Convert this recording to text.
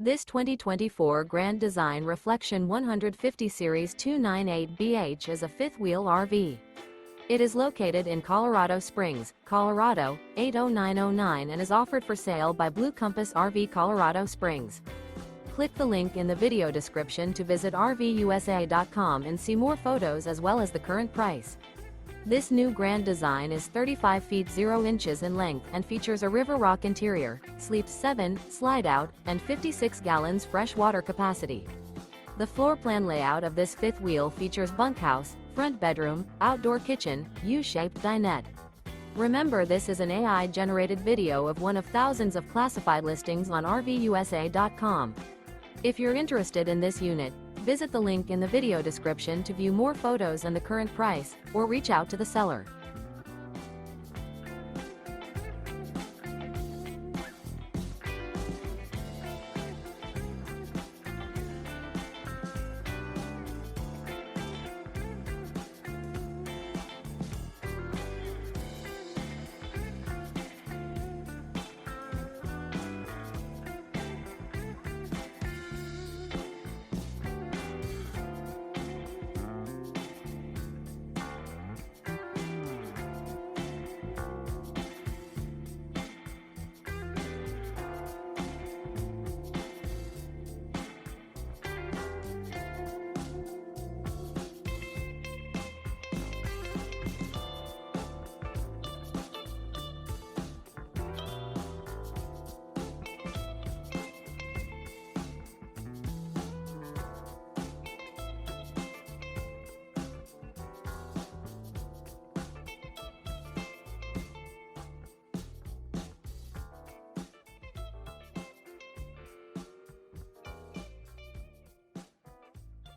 This 2024 Grand Design Reflection 150 Series 298BH is a fifth-wheel RV. It is located in Colorado Springs, Colorado, 80909 and is offered for sale by Blue Compass RV Colorado Springs. Click the link in the video description to visit RVUSA.com and see more photos as well as the current price. This new Grand Design is 35 feet 0 inches in length and features a River Rock interior, sleeps 7, slide-out, and 56 gallons fresh water capacity. The floor plan layout of this fifth wheel features bunkhouse, front bedroom, outdoor kitchen, U-shaped dinette. Remember, this is an AI-generated video of one of thousands of classified listings on RVUSA.com. If you're interested in this unit, visit the link in the video description to view more photos and the current price, or reach out to the seller.